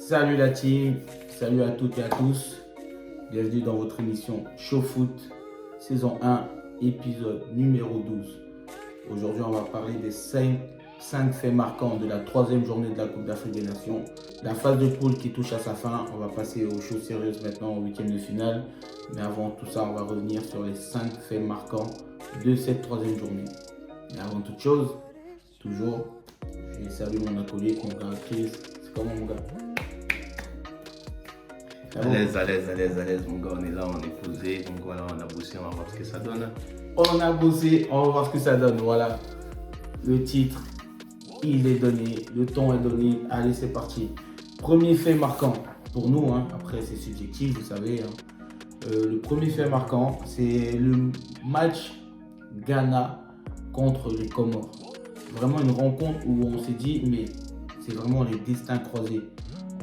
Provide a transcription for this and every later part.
Salut la team, salut à toutes et à tous. Bienvenue dans votre émission Show Foot, saison 1, épisode numéro 12. Aujourd'hui, on va parler des 5 faits marquants de la troisième journée de la Coupe d'Afrique des Nations. La phase de poule qui touche à sa fin. On va passer aux choses sérieuses maintenant, au huitième de finale. Mais avant tout ça, on va revenir sur les 5 faits marquants de cette troisième journée. Mais avant toute chose, toujours, je vais saluer mon acolyte, mon gars Chris. C'est comment mon gars? À l'aise, mon gars, on est là, on est posé, donc voilà, on a bossé, on va voir ce que ça donne. On a bossé, on va voir ce que ça donne, voilà. Le titre, il est donné, le ton est donné, allez c'est parti. Premier fait marquant, pour nous, après c'est subjectif, vous savez. Le premier fait marquant, c'est le match Ghana contre les Comores. Vraiment une rencontre où on s'est dit, mais c'est vraiment les destins croisés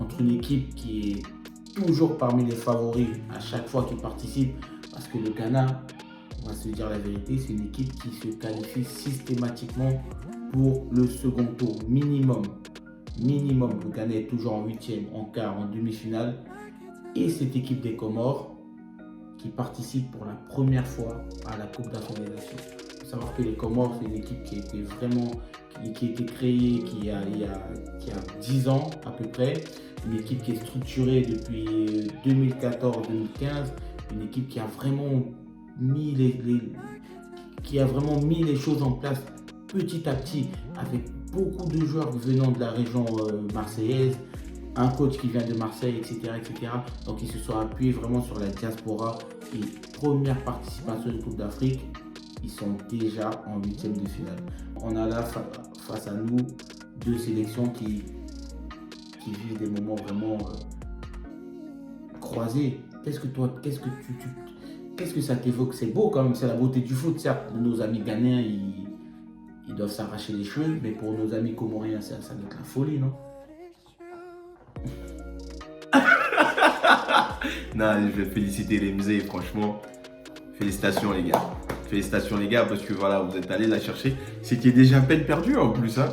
entre une équipe qui est toujours parmi les favoris à chaque fois qu'ils participent, parce que le Ghana, on va se dire la vérité, c'est une équipe qui se qualifie systématiquement pour le second tour, minimum. Le Ghana est toujours en huitième, en quart, en demi-finale. Et cette équipe des Comores qui participe pour la première fois à la Coupe d'Afrique des Nations. Il faut savoir que les Comores, c'est une équipe qui a été qui a été créée il y a 10 ans à peu près. Une équipe qui est structurée depuis 2014-2015, une équipe qui a vraiment mis les choses en place petit à petit, avec beaucoup de joueurs venant de la région marseillaise, un coach qui vient de Marseille, etc., etc. Donc ils se sont appuyés vraiment sur la diaspora et première participation de Coupe d'Afrique, ils sont déjà en huitième de finale. On a là face à nous deux sélections qui vivent des moments vraiment croisés. Qu'est-ce que ça t'évoque? C'est beau quand même, c'est la beauté du foot. Certes, nos amis ghanéens, ils doivent s'arracher les cheveux, mais pour nos amis comoriens, ça doit être la folie, non? Non, je vais féliciter les musées, franchement, félicitations les gars, parce que voilà, vous êtes allés la chercher. C'était déjà peine perdue en plus, hein.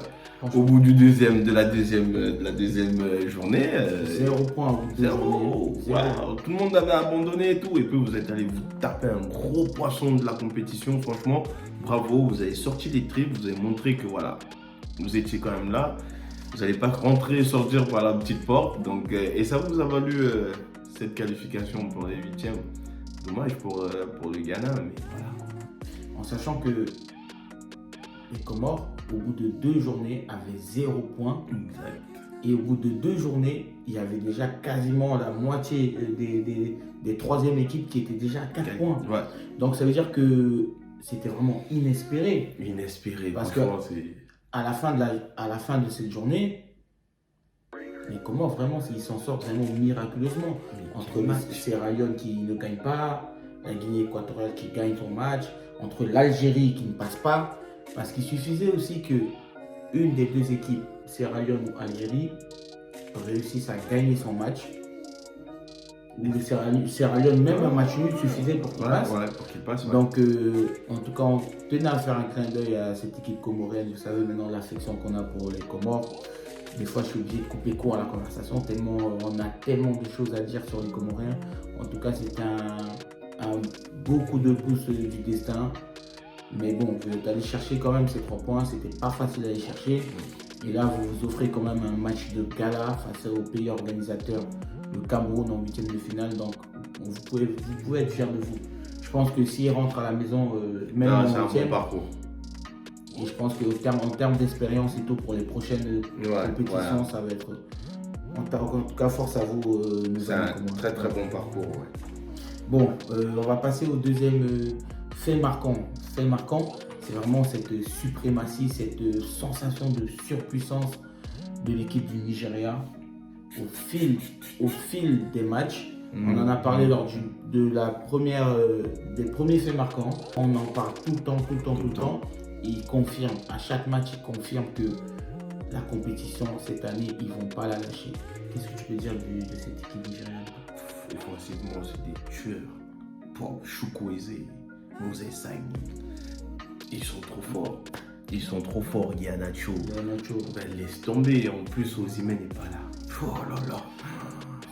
Au bout de la deuxième journée. 0 point au bout de 2 journées. Wow, tout le monde avait abandonné et tout. Et puis vous êtes allé vous taper un gros poisson de la compétition. Franchement, bravo. Vous avez sorti les tripes. Vous avez montré que voilà, vous étiez quand même là. Vous n'allez pas rentrer et sortir par la petite porte. Donc, et ça vous a valu cette qualification pour les huitièmes. Dommage pour le Ghana, mais voilà. En sachant que les Comores, au bout de 2 journées, avaient 0 point. Exact. Et au bout de 2 journées, il y avait déjà quasiment la moitié des troisième équipes qui étaient déjà à 4 points. Ouais. Donc ça veut dire que c'était vraiment inespéré. Parce que à la fin de cette journée, les Comores, vraiment, ils s'en sortent vraiment miraculeusement. Entre la Sierra Leone qui ne gagne pas, la Guinée équatoriale qui gagne son match, entre l'Algérie qui ne passe pas. Parce qu'il suffisait aussi que une des deux équipes, Sierra Leone ou Algérie, réussisse à gagner son match. Ou le Sierra Leone, même un match nul suffisait pour qu'il passe. Ouais, pour qu'il passe. Ouais. Donc, en tout cas, on tenait à faire un clin d'œil à cette équipe comorienne. Vous savez maintenant l'affection qu'on a pour les Comores. Des fois, je suis obligé de couper court à la conversation, tellement on a tellement de choses à dire sur les Comoriens. En tout cas, c'était un beau coup de pouce du destin. Mais bon, vous êtes allé chercher quand même ces 3 points, c'était pas facile à aller chercher. Et là, vous vous offrez quand même un match de gala face au pays organisateur, le Cameroun en huitième de finale. Donc, vous pouvez être fiers de vous. Je pense que s'ils rentrent à la maison, même en huitième, bon parcours. et je pense qu'en termes d'expérience et tout pour les prochaines compétitions, ça va être. En tout cas, force à vous. C'est un très bon parcours. Ouais. Bon, on va passer au deuxième fait marquant. Fait marquant, c'est vraiment cette suprématie, cette sensation de surpuissance de l'équipe du Nigeria au fil des matchs. On en a parlé lors des premiers faits marquants. On en parle tout le temps. Et il confirme, à chaque match, il confirme que la compétition cette année, ils ne vont pas la lâcher. Qu'est-ce que tu peux dire de cette équipe nigériane? Offensivement, c'est des tueurs. Pour Chukwueze, Moses Saïd. Ils sont trop forts. Garnacho. Ben, laisse tomber. En plus, Osimhen n'est pas là. Oh là là.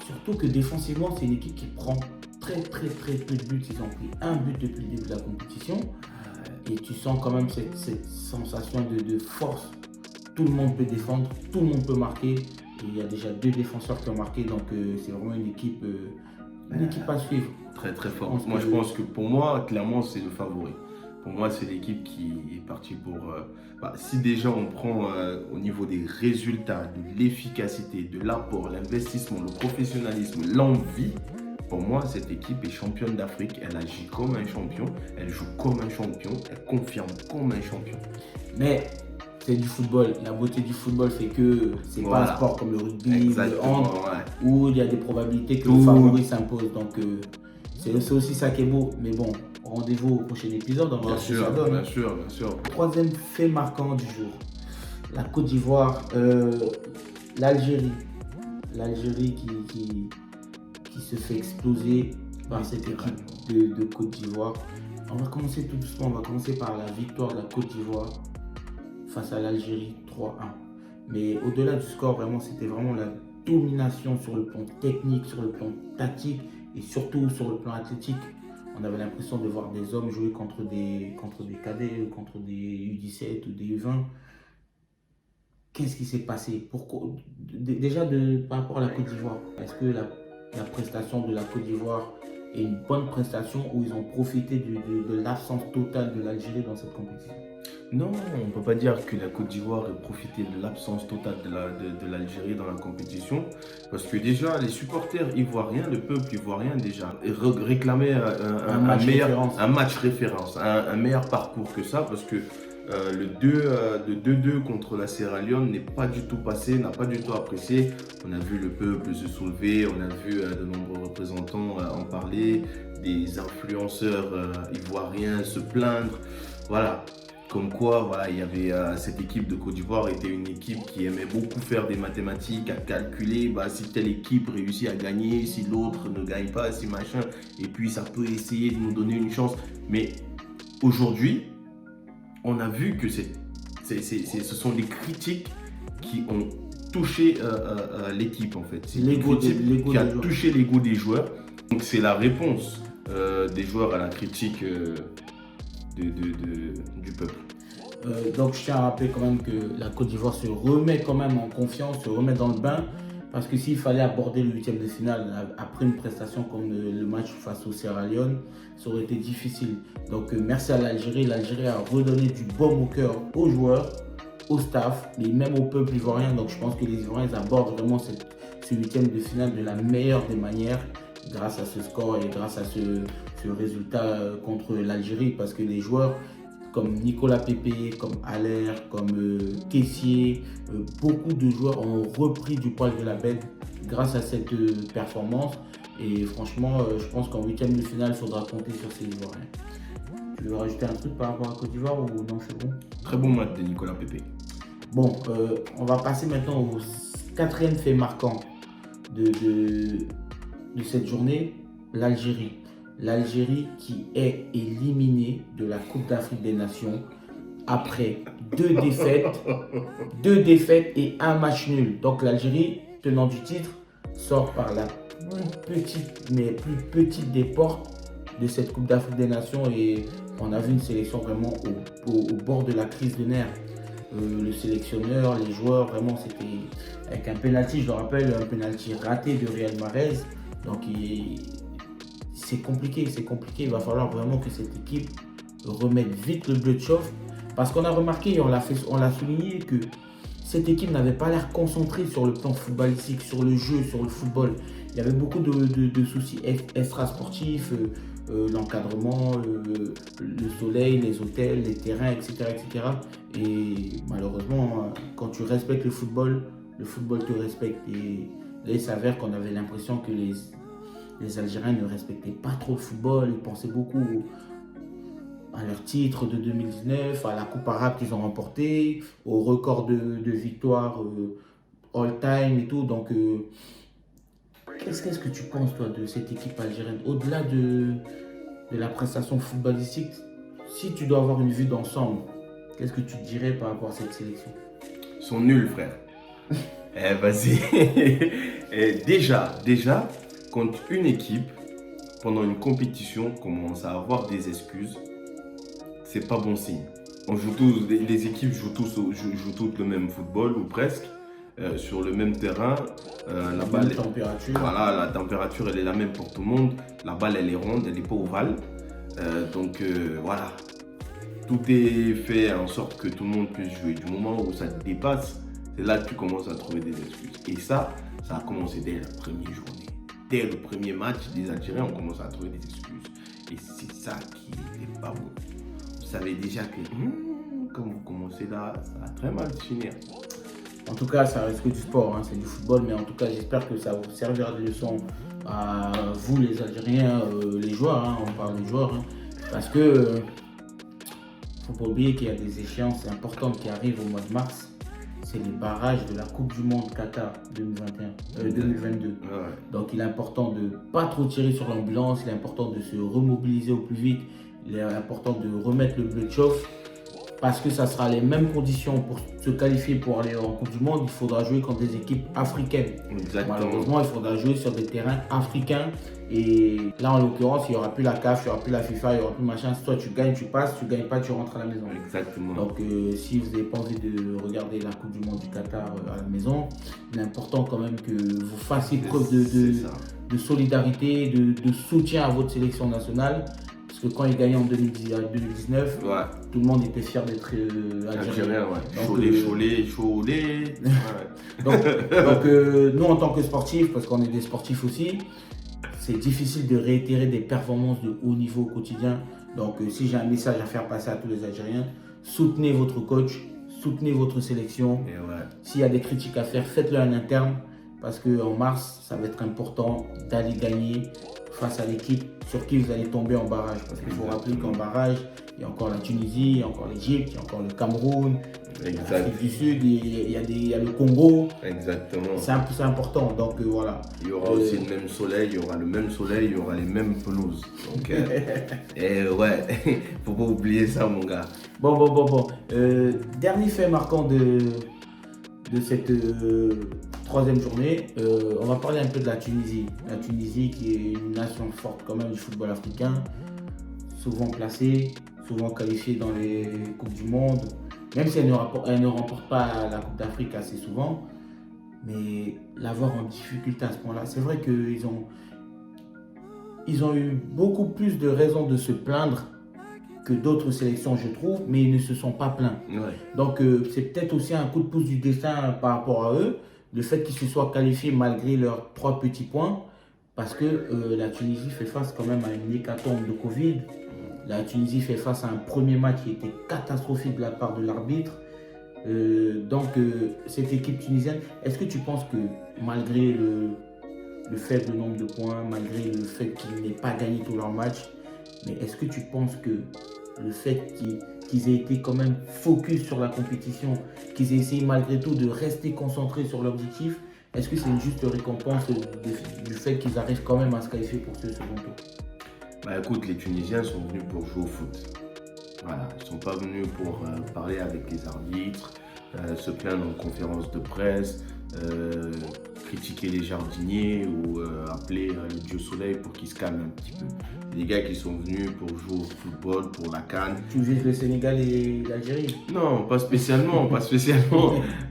Surtout que défensivement, c'est une équipe qui prend très peu de buts. Ils ont pris un but depuis le début de la compétition. Et tu sens quand même cette sensation de force. Tout le monde peut défendre, tout le monde peut marquer. Et il y a déjà 2 défenseurs qui ont marqué, donc c'est vraiment une équipe à suivre. Très fort. Je pense que pour moi, clairement, c'est le favori. Pour moi, c'est l'équipe qui est partie pour... si déjà on prend au niveau des résultats, de l'efficacité, de l'apport, l'investissement, le professionnalisme, l'envie, pour moi, cette équipe est championne d'Afrique. Elle agit comme un champion, elle joue comme un champion, elle confirme comme un champion. Mais c'est du football. La beauté du football, c'est que c'est pas un sport comme le rugby, le hand, où il y a des probabilités que le favori s'impose. Donc c'est aussi ça qui est beau. Mais bon, rendez-vous au prochain épisode. On va voir ce que ça donne. Bien sûr. 3e fait marquant du jour. La Côte d'Ivoire, l'Algérie. L'Algérie qui se fait exploser par cette équipe de Côte d'Ivoire. On va commencer tout doucement. On va commencer par la victoire de la Côte d'Ivoire face à l'Algérie 3-1. Mais au-delà du score, vraiment, c'était vraiment la domination sur le plan technique, sur le plan tactique et surtout sur le plan athlétique. On avait l'impression de voir des hommes jouer contre des cadets, contre des U17 ou des U20. Qu'est-ce qui s'est passé? Pourquoi? Déjà par rapport à la Côte d'Ivoire, est-ce que la prestation de la Côte d'Ivoire est une bonne prestation ou ils ont profité de l'absence totale de l'Algérie dans cette compétition? Non, on ne peut pas dire que la Côte d'Ivoire ait profité de l'absence totale de l'Algérie dans la compétition. Parce que déjà, les supporters ivoiriens, le peuple ivoirien déjà, réclamaient un match référence, un meilleur parcours que ça. Parce que le 2-2 contre la Sierra Leone n'est pas du tout passé, n'a pas du tout apprécié. On a vu le peuple se soulever, on a vu de nombreux représentants en parler, des influenceurs ivoiriens se plaindre. Voilà. Comme quoi, il y avait cette équipe de Côte d'Ivoire était une équipe qui aimait beaucoup faire des mathématiques, à calculer si telle équipe réussit à gagner, si l'autre ne gagne pas, si machin, et puis ça peut essayer de nous donner une chance. Mais aujourd'hui, on a vu que ce sont des critiques qui ont touché l'équipe en fait. C'est l'ego qui a touché l'ego des joueurs. Donc c'est la réponse des joueurs à la critique du peuple. Donc je tiens à rappeler quand même que la Côte d'Ivoire se remet quand même en confiance, se remet dans le bain, parce que s'il fallait aborder le 8e de finale après une prestation comme le match face au Sierra Leone, ça aurait été difficile. Donc merci à l'Algérie. L'Algérie a redonné du baume au cœur aux joueurs, au staff, mais même au peuple ivoirien. Donc je pense que les Ivoiriens abordent vraiment ce 8e de finale de la meilleure des manières, grâce à ce score et grâce à ce résultat contre l'Algérie, parce que les joueurs comme Nicolas Pepe, comme Haller, comme Kessié, beaucoup de joueurs ont repris du poil de la bête grâce à cette performance. Et franchement, je pense qu'en 8e de finale, il faudra compter sur ces Ivoiriens. Tu veux rajouter un truc par rapport à Côte d'Ivoire ou non, c'est bon? Très bon match de Nicolas Pepe. Bon, on va passer maintenant au 4e fait marquant de cette journée, l'Algérie. L'Algérie qui est éliminée de la Coupe d'Afrique des Nations après 2 défaites et un match nul. Donc l'Algérie, tenant du titre, sort par la plus petite des portes de cette Coupe d'Afrique des Nations et on a vu une sélection vraiment au bord de la crise de nerfs. Le sélectionneur, les joueurs, vraiment c'était avec un penalty, je le rappelle, un penalty raté de Riyad Mahrez. Donc c'est compliqué. Il va falloir vraiment que cette équipe remette vite le bleu de chauffe. Parce qu'on a remarqué et on l'a souligné que cette équipe n'avait pas l'air concentrée sur le plan footballistique, sur le jeu, sur le football. Il y avait beaucoup de soucis extra-sportifs, l'encadrement, le soleil, les hôtels, les terrains, etc., etc. Et malheureusement, quand tu respectes le football te respecte. Et là, il s'avère qu'on avait l'impression que les Algériens ne respectaient pas trop le football, ils pensaient beaucoup à leur titre de 2019, à la Coupe arabe qu'ils ont remportée, au record de victoires all-time et tout. Donc, qu'est-ce que tu penses, toi, de cette équipe algérienne? Au-delà de la prestation footballistique, si tu dois avoir une vue d'ensemble, qu'est-ce que tu dirais par rapport à cette sélection? Ils sont nuls, frère. Vas-y. Déjà, quand une équipe, pendant une compétition, commence à avoir des excuses, c'est pas bon signe. On joue tous, les équipes jouent toutes le même football ou presque, sur le même terrain. La balle, température. voilà, la température elle est la même pour tout le monde. La balle elle est ronde, elle n'est pas ovale. Voilà, tout est fait en sorte que tout le monde puisse jouer. Du moment où ça te dépasse, c'est là que tu commences à trouver des excuses. Et ça a commencé dès la première journée. Dès le premier match, les Algériens ont commencé à trouver des excuses. Et c'est ça qui n'est pas bon. Vous savez déjà que quand vous commencez là, ça va très mal finir. En tout cas, ça reste que du sport, hein, c'est du football, mais en tout cas, j'espère que ça vous servira de leçon à vous, les Algériens, les joueurs, hein, on parle des joueurs, hein, parce que faut pas oublier qu'il y a des échéances importantes qui arrivent au mois de mars. C'est les barrages de la Coupe du Monde Qatar 2022. Ouais. Donc il est important de ne pas trop tirer sur l'ambulance, il est important de se remobiliser au plus vite, il est important de remettre le bleu de chauffe parce que ça sera les mêmes conditions pour se qualifier pour aller en Coupe du Monde. Il faudra jouer contre des équipes africaines. Exactement. Malheureusement, il faudra jouer sur des terrains africains. Et là, en l'occurrence, il n'y aura plus la CAF, il n'y aura plus la FIFA, il n'y aura plus machin. Soit tu gagnes, tu passes, tu ne gagnes pas, tu rentres à la maison. Exactement. Donc, si vous n'avez pas envie de regarder la Coupe du Monde du Qatar à la maison, il est important quand même que vous fassiez preuve de solidarité, de soutien à votre sélection nationale. Parce que quand il gagnait en 2019, ouais, tout le monde était fier d'être algérien. Ouais. Cholet. Ouais. Donc nous, en tant que sportifs, parce qu'on est des sportifs aussi, c'est difficile de réitérer des performances de haut niveau au quotidien. Donc si j'ai un message à faire passer à tous les Algériens, soutenez votre coach, soutenez votre sélection. Ouais. S'il y a des critiques à faire, faites-le en interne. Parce qu'en mars, ça va être important d'aller gagner face à l'équipe sur qui vous allez tomber en barrage. Parce qu'il faut rappeler qu'en barrage, il y a encore la Tunisie, il y a encore l'Égypte, il y a encore le Cameroun, l'Afrique du Sud, il y a le Congo. Exactement. C'est important, donc voilà. Il y aura aussi le même soleil, il y aura le même soleil, il y aura les mêmes pelouses. Donc, ouais, faut pas oublier ça, mon gars. Bon. Dernier fait marquant de cette troisième journée, on va parler un peu de la Tunisie. La Tunisie qui est une nation forte quand même du football africain, souvent placée, souvent qualifiée dans les Coupes du Monde, même si elle ne remporte pas la Coupe d'Afrique assez souvent, mais l'avoir en difficulté à ce point-là, c'est vrai qu'ils ont eu beaucoup plus de raisons de se plaindre que d'autres sélections, je trouve, mais ils ne se sont pas plaints. Ouais. Donc c'est peut-être aussi un coup de pouce du destin par rapport à eux, le fait qu'ils se soient qualifiés malgré leurs 3 petits points, parce que la Tunisie fait face quand même à une hécatombe de Covid. La Tunisie fait face à un premier match qui était catastrophique de la part de l'arbitre. Cette équipe tunisienne, est-ce que tu penses que malgré le faible nombre de points, malgré le fait qu'ils n'aient pas gagné tous leurs matchs, mais est-ce que tu penses que le fait qu'ils aient été quand même focus sur la compétition, qu'ils aient essayé malgré tout de rester concentrés sur l'objectif, est-ce que c'est une juste récompense du fait qu'ils arrivent quand même à se qualifier pour ce second tour? Bah écoute, les Tunisiens sont venus pour jouer au foot. Voilà, ils ne sont pas venus pour parler avec les arbitres, se plaindre en conférence de presse, critiquer les jardiniers ou appeler le dieu soleil pour qu'il se calme un petit peu. Les gars qui sont venus pour jouer au football, pour la CAN. Tu vises le Sénégal et l'Algérie? Non, pas spécialement,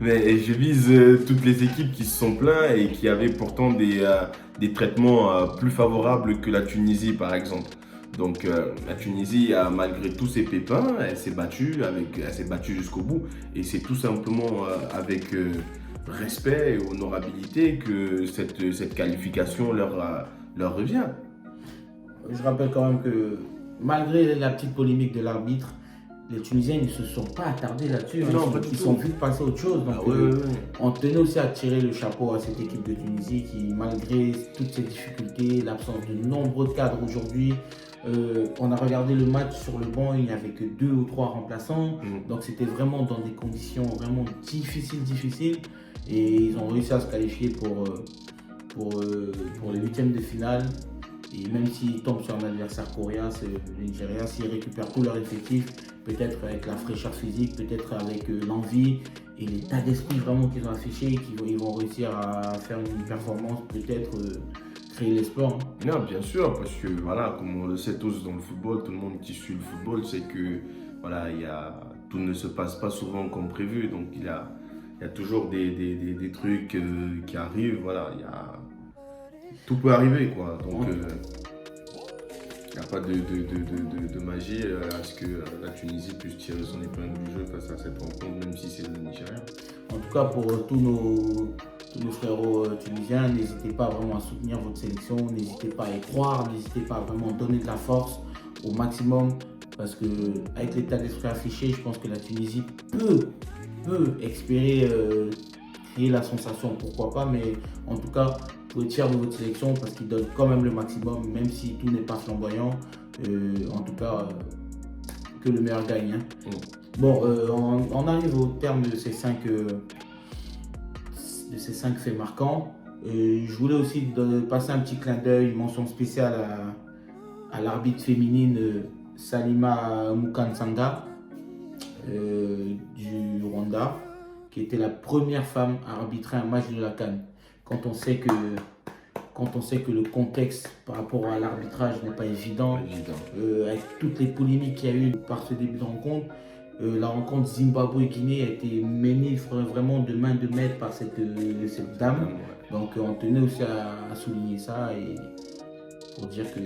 mais je vise toutes les équipes qui se sont plaintes et qui avaient pourtant des traitements plus favorables que la Tunisie par exemple. Donc la Tunisie, malgré tous ses pépins, elle s'est battue jusqu'au bout. Et c'est tout simplement avec respect et honorabilité que cette qualification leur revient. Je rappelle quand même que malgré la petite polémique de l'arbitre, les Tunisiens ne se sont pas attardés là-dessus. Ils sont vite passés à autre chose. Donc, on tenait aussi à tirer le chapeau à cette équipe de Tunisie qui, malgré toutes ces difficultés, l'absence de nombreux cadres aujourd'hui, on a regardé le match sur le banc, il n'y avait que 2 ou 3 remplaçants. Donc c'était vraiment dans des conditions vraiment difficiles. Et ils ont réussi à se qualifier pour les 8e de finale. Et même s'ils tombent sur un adversaire coréen, le Nigeria, s'ils récupèrent tout leur effectif, peut-être avec la fraîcheur physique, peut-être avec l'envie et l'état d'esprit vraiment qu'ils ont affiché, ils vont réussir à faire une performance, peut-être créer l'espoir. Hein. Non, bien sûr, parce que voilà, comme on le sait tous dans le football, tout le monde qui suit le football sait que voilà, tout ne se passe pas souvent comme prévu. Donc il y a toujours des trucs qui arrivent. Voilà, tout peut arriver, quoi. Donc il n'y a pas de magie à ce que la Tunisie puisse tirer son épingle du jeu face à cette rencontre, même si c'est le Nigeria. En tout cas, pour tous nos frérots tunisiens, n'hésitez pas vraiment à soutenir votre sélection, n'hésitez pas à y croire, n'hésitez pas à vraiment donner de la force au maximum, parce qu'avec l'état d'esprit affiché, je pense que la Tunisie peut espérer créer la sensation, pourquoi pas, mais en tout cas, vous êtes fiers de votre sélection parce qu'ils donnent quand même le maximum, même si tout n'est pas flamboyant. En tout cas, que le meilleur gagne. Hein. Bon, on arrive au terme de ces 5 faits marquants. Je voulais aussi passer un petit clin d'œil, une mention spéciale à l'arbitre féminine Salima Mukansanga du Rwanda, qui était la première femme à arbitrer un match de la CAN. Quand on sait que le contexte par rapport à l'arbitrage n'est pas évident, avec toutes les polémiques qu'il y a eu par ce début de rencontre, la rencontre Zimbabwe-Guinée a été menée vraiment de main de maître par cette dame. Donc on tenait aussi à souligner ça et pour dire que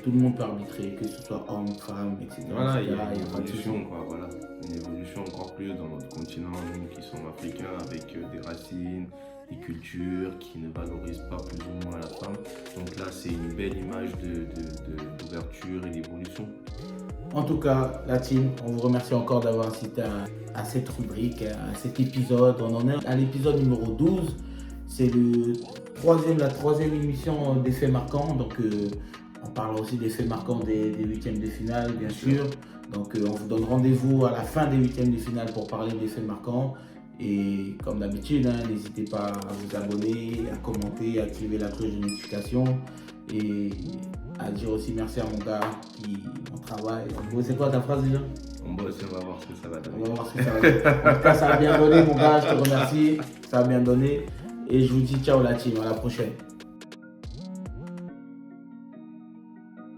tout le monde peut arbitrer, que ce soit homme, femme, etc. Voilà, il y a une évolution, quoi, voilà. Une évolution encore plus dans notre continent, nous qui sommes africains, avec des racines, des cultures qui ne valorisent pas plus ou moins la femme. Donc là, c'est une belle image d'ouverture et d'évolution. En tout cas, la team, on vous remercie encore d'avoir assisté à cette rubrique, à cet épisode. On en est à l'épisode numéro 12. C'est la troisième émission des faits marquants. Donc, on parle aussi des faits marquants des huitièmes de finale, bien sûr. Donc, on vous donne rendez-vous à la fin des huitièmes de finale pour parler des faits marquants. Et comme d'habitude, n'hésitez pas à vous abonner, à commenter, à activer la cloche de notification. Et à dire aussi merci à mon gars qui travaille. C'est quoi ta phrase déjà? On bosse et on va voir ce que ça va donner. On va voir ce que ça va donner. En tout cas, ça a bien donné, mon gars. Je te remercie. Ça a bien donné. Et je vous dis ciao la team. À la prochaine.